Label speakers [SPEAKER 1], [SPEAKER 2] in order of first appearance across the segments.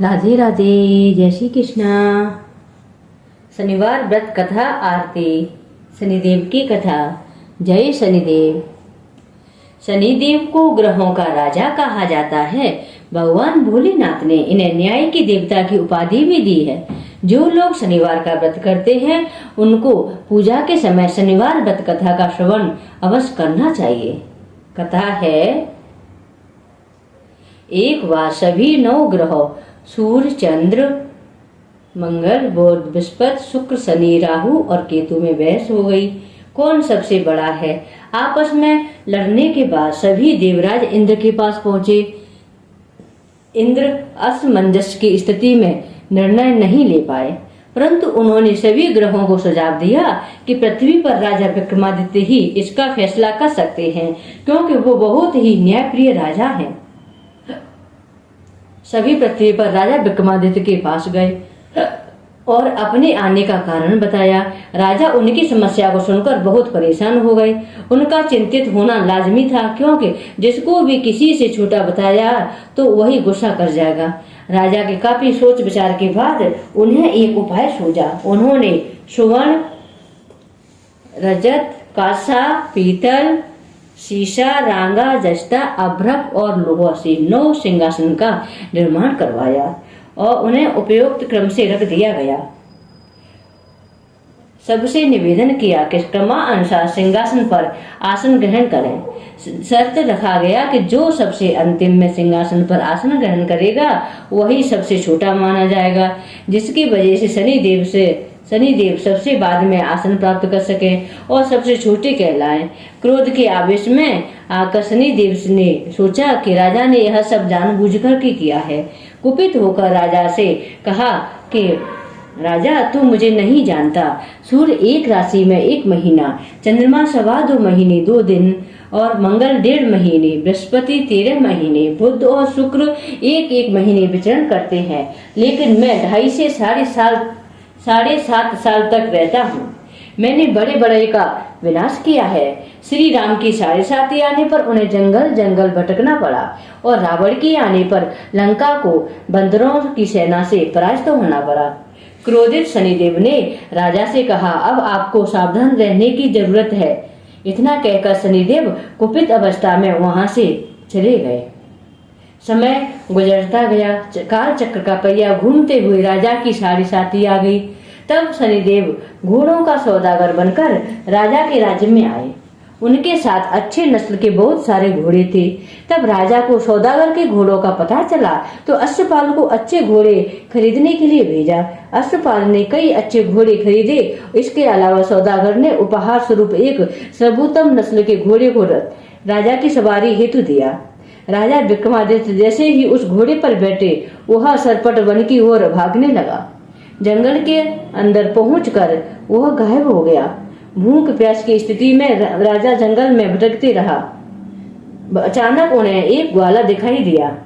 [SPEAKER 1] राधे राधे, जय श्री कृष्णा। शनिवार व्रत कथा आरती। शनिदेव की कथा। जय शनिदेव। शनिदेव को ग्रहों का राजा कहा जाता है। भगवान भोलेनाथ ने इन्हें न्याय की देवता की उपाधि भी दी है। जो लोग शनिवार का व्रत करते हैं उनको पूजा के समय शनिवार व्रत कथा का श्रवण अवश्य करना चाहिए। कथा है, एक बार सभी 9 ग्रहों सूर्य, चंद्र, मंगल, बुध, बृहस्पति, शुक्र, शनि, राहु और केतु में बहस हो गई, कौन सबसे बड़ा है। आपस में लड़ने के बाद सभी देवराज इंद्र के पास पहुंचे। इंद्र असमंजस की स्थिति में निर्णय नहीं ले पाए, परंतु उन्होंने सभी ग्रहों को सुझाव दिया कि पृथ्वी पर राजा विक्रमादित्य ही इसका फैसला कर सकते हैं, क्योंकि वो बहुत ही न्यायप्रिय राजा हैं। सभी पृथ्वी पर राजा विक्रमादित्य के पास गए और अपने आने का कारण बताया। राजा उनकी समस्या को सुनकर बहुत परेशान हो गए। उनका चिंतित होना लाजमी था, क्योंकि जिसको भी किसी से छोटा बताया तो वही गुस्सा कर जाएगा। राजा के काफी सोच विचार के बाद उन्हें एक उपाय सूझा। उन्होंने सुवर्ण, रजत, कांसा, पीतल, शीशा, रांगा, जस्ता, अभ्रक और लोहा से 9 सिंहासन का निर्माण करवाया और उन्हें उपयुक्त क्रम से रख दिया गया। सबसे निवेदन किया कि क्रमानुसार सिंहासन पर आसन ग्रहण करें। शर्त रखा गया कि जो सबसे अंतिम में सिंहासन पर आसन ग्रहण करेगा वही सबसे छोटा माना जाएगा, जिसकी वजह से शनिदेव सबसे बाद में आसन प्राप्त कर सके और सबसे छोटे कहलाएं। क्रोध के आवेश में आकर शनिदेव ने सोचा कि राजा ने यह सब जानबूझकर किया है। कुपित होकर राजा से कहा कि राजा, तू मुझे नहीं जानता। सूर्य 1 राशि में 1 महीना, चंद्रमा 2.25 महीने 2 दिन और मंगल 1.5 महीने, बृहस्पति 13 महीने, बुध और शुक्र 1-1 महीने विचरण करते हैं, लेकिन मैं 2.5 से 7.5 साल तक रहता हूँ। मैंने बड़े बड़े का विनाश किया है। श्री राम की 7.5 आने पर उन्हें जंगल जंगल भटकना पड़ा और रावण की आने पर लंका को बंदरों की सेना से पराजित होना पड़ा। क्रोधित शनिदेव ने राजा से कहा, अब आपको सावधान रहने की जरूरत है। इतना कहकर शनिदेव कुपित अवस्था में वहां से चले गए। समय गुजरता गया। काल चक्र का पहिया घूमते हुए राजा की 7.5 आ गई। तब शनिदेव घोड़ों का सौदागर बनकर राजा के राज्य में आए। उनके साथ अच्छे नस्ल के बहुत सारे घोड़े थे। तब राजा को सौदागर के घोड़ों का पता चला तो अश्वपाल को अच्छे घोड़े खरीदने के लिए भेजा। अश्वपाल ने कई अच्छे घोड़े खरीदे। इसके अलावा सौदागर ने उपहार स्वरूप एक सर्वोत्तम नस्ल के घोड़े को राजा की सवारी हेतु दिया। राजा विक्रमादित्य जैसे ही उस घोड़े पर बैठे, वह सरपट वन की ओर भागने लगा। जंगल के अंदर पहुंचकर वह गायब हो गया। भूख प्यास की स्थिति में राजा जंगल में भटकते रहा। अचानक उन्हें एक ग्वाला दिखाई दिया,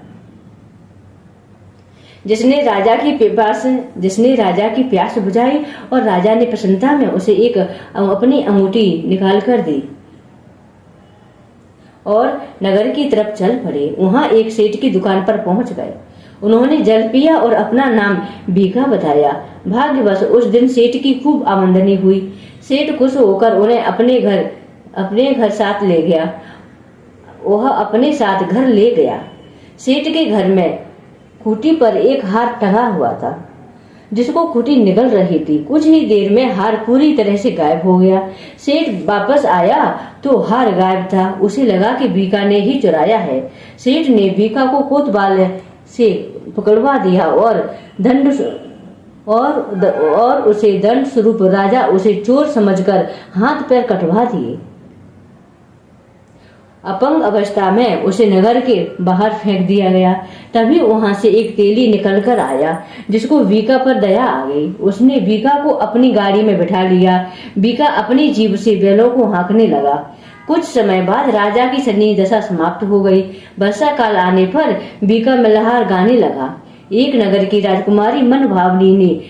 [SPEAKER 1] जिसने राजा की प्यास बुझाई और राजा ने प्रसन्नता में उसे एक अपनी अंगूठी निकाल कर दी और नगर की तरफ चल पड़े। वहां एक सेठ की दुकान पर पहुंच गए। उन्होंने जल पिया और अपना नाम भीखा बताया। भाग्यवश उस दिन सेठ की खूब आमदनी हुई। सेठ खुश होकर उन्हें अपने घर साथ ले गया। वह अपने साथ घर ले गया। सेठ के घर में खूंटी पर एक हार टंगा हुआ था, जिसको खूंटी निगल रही थी। कुछ ही देर में हार पूरी तरह से गायब हो गया। सेठ वापस आया तो हार गायब था। उसे लगा कि भीखा ने ही चुराया है। सेठ ने भीखा को कोतवाल से पकड़वा दिया और उसे दंड स्वरूप राजा उसे चोर समझकर हाथ पैर कटवा दिए। अपंग अवस्था में उसे नगर के बाहर फेंक दिया गया। तभी वहां से एक तेली निकलकर आया, जिसको भीखा पर दया आ गई। उसने भीखा को अपनी गाड़ी में बिठा लिया। भीखा अपनी जीभ से बैलों को हाँकने लगा। कुछ समय बाद राजा की शनि दशा समाप्त हो गई। वर्षा काल आने पर भीखा मल्हार गाने लगा। एक नगर की राजकुमारी मनभावनी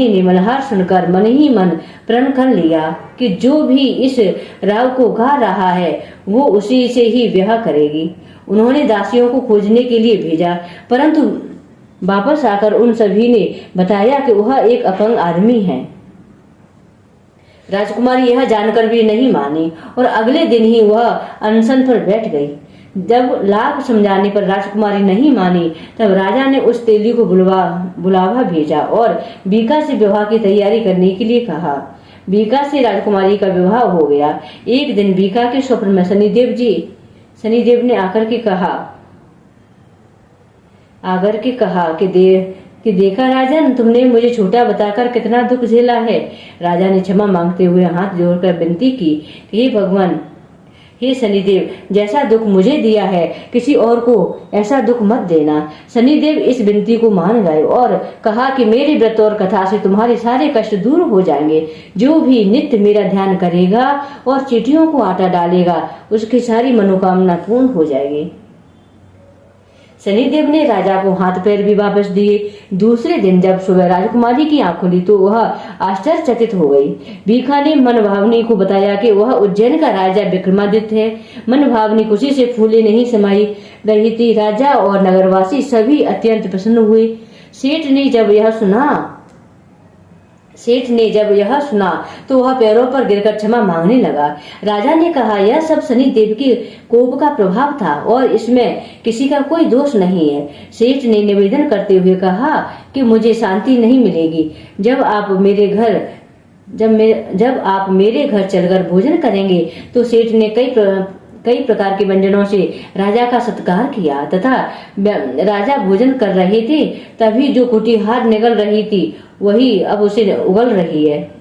[SPEAKER 1] ने मल्हार सुनकर मन ही मन प्रण कर लिया कि जो भी इस राव को गा रहा है वो उसी से ही ब्याह करेगी। उन्होंने दासियों को खोजने के लिए भेजा, परंतु वापस आकर उन सभी ने बताया कि वह एक अपंग आदमी है। राजकुमारी यह जानकर भी नहीं मानी और अगले दिन ही वह अनशन पर बैठ गई। जब लाख समझाने पर राजकुमारी नहीं मानी, तब राजा ने उस तेली को बुलावा भेजा और बीका से विवाह की तैयारी करने के लिए कहा। बीका से राजकुमारी का विवाह हो गया। एक दिन बीका के स्वप्न में शनिदेव ने आकर के कहा कि देखा राजन, तुमने मुझे छोटा बताकर कितना दुख झेला है। राजा ने क्षमा मांगते हुए हाथ जोड़कर विनती की कि हे भगवान, हे शनिदेव, जैसा दुख मुझे दिया है किसी और को ऐसा दुख मत देना। शनिदेव इस विनती को मान गए और कहा कि मेरे व्रत और कथा से तुम्हारे सारे कष्ट दूर हो जाएंगे। जो भी नित्य मेरा ध्यान करेगा और चींटियों को आटा डालेगा, उसकी सारी मनोकामना पूर्ण हो जाएगी। शनिदेव ने राजा को हाथ पैर भी वापस दिए। दूसरे दिन जब सुबह राजकुमारी की आंख खुली तो वह आश्चर्यचकित हो गई। बीका ने मनभावनी को बताया कि वह उज्जैन का राजा विक्रमादित्य है। मनभावनी खुशी से फूले नहीं समाई रही थी। राजा और नगरवासी सभी अत्यंत प्रसन्न हुए। सेठ ने जब यह सुना तो वह पैरों पर गिरकर क्षमा मांगने लगा। राजा ने कहा, यह सब शनिदेव के कोप का प्रभाव था और इसमें किसी का कोई दोष नहीं है। सेठ ने निवेदन करते हुए कहा कि मुझे शांति नहीं मिलेगी जब आप मेरे घर चलकर भोजन करेंगे। तो सेठ ने कई प्रकार के व्यंजनों से राजा का सत्कार किया तथा राजा भोजन कर रहे थे, तभी जो कुटीहार निकल रही थी वही अब उसे उगल रही है।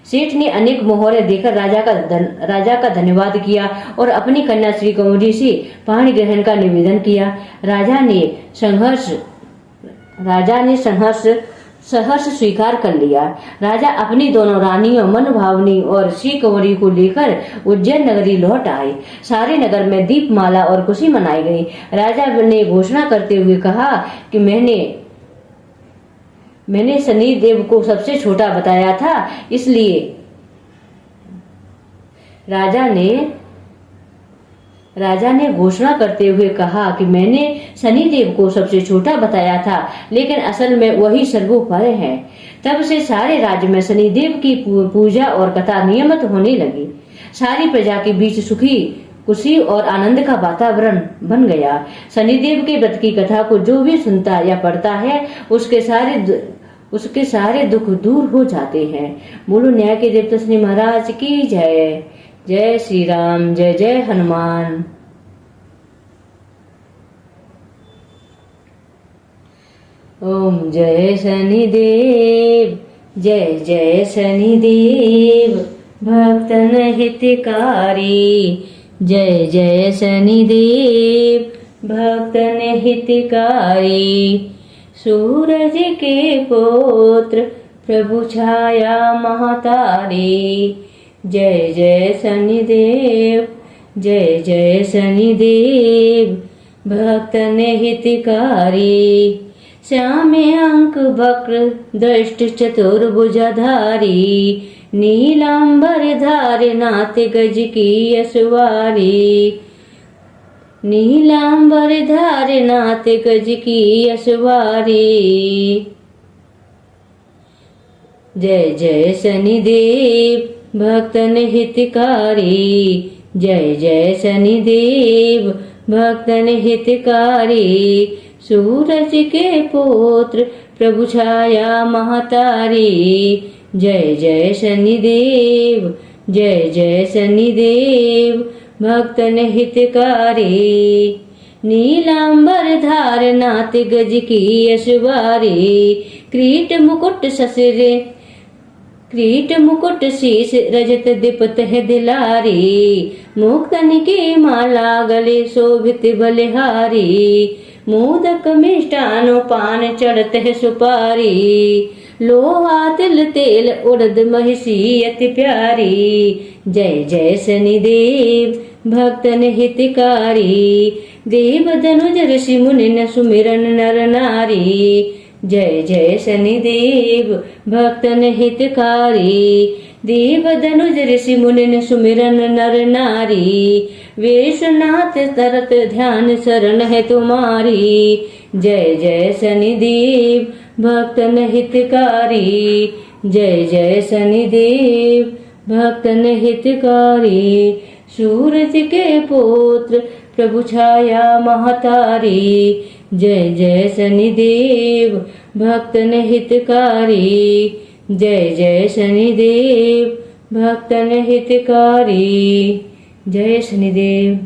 [SPEAKER 1] सेठ ने अनेक मोहरे देकर राजा का धन्यवाद किया और अपनी कन्या श्री कुमारी से पाणी ग्रहण का निवेदन किया। राजा ने सहर्ष स्वीकार कर लिया। राजा अपनी दोनों रानियों मनभावनी और श्री कुंवरी को लेकर उज्जैन नगरी लौट आए। सारे नगर में दीपमाला और खुशी मनाई गई। राजा ने घोषणा करते हुए कहा कि मैंने शनिदेव को सबसे छोटा बताया था, इसलिए राजा ने घोषणा करते हुए कहा कि मैंने शनिदेव को सबसे छोटा बताया था, लेकिन असल में वही सर्वोपरि है। तब से सारे राज्य में शनिदेव की पूजा और कथा नियमित होने लगी। सारी प्रजा के बीच खुशी और आनंद का वातावरण बन गया। शनिदेव के व्रत की कथा को जो भी सुनता या पढ़ता है उसके सारे दुख दूर हो जाते हैं। बोलो न्याय के देवता श्री महाराज की जय। जय श्री राम, जय जय हनुमान। ओम जय शनिदेव, जय जय शनिदेव, भक्तन हितकारी। जय जय शनिदेव, भक्तन हितकारी। सूरज के पुत्र प्रभु छाया महतारी। जय जय शनिदेव, जय जय शनिदेव, भक्तन हितकारी। श्यामे अंक वक्र दृष्ट चतुर्भुजधारी। नीलांबर धारे नाथ गज की असवारी। नीलांबर धारे नाथ गज की असवारी। जय जय शनिदेव, भक्तन हितकारी। जय जय शनिदेव, भक्तन हितकारी। सूरज के पुत्र प्रभु छाया महतारी। जय जय शनिदेव, जय जय शनिदेव, भक्तन हितकारी। नीलांबर धार नाथ गज की असवारी। क्रीट मुकुट शीस रजत दिपत है दिलारी। मुक्तन की माला गले शोभित बलिहारी। मोदक मिष्टान पान चढ़त है सुपारी। लोहा तिल तेल उड़द महिषी अति प्यारी। जय जय शनिदेव, भक्तन हितकारी। देव धनुज ऋषि मुनि न सुमिरन नर नारी। जय जय शनिदेव भक्तन हितकारी। देव धनुज ऋषि मुनिन सुमिरन नर नारी। विश्वनाथ तरत ध्यान शरण है तुम्हारी। जय जय शनिदेव भक्तन हितकारी। जय जय शनिदेव भक्तन हितकारी। सूरज के पुत्र प्रभु छाया महतारी। जय जय शनिदेव भक्तन हितकारी। जय जय शनिदेव भक्तन हितकारी। जय शनिदेव।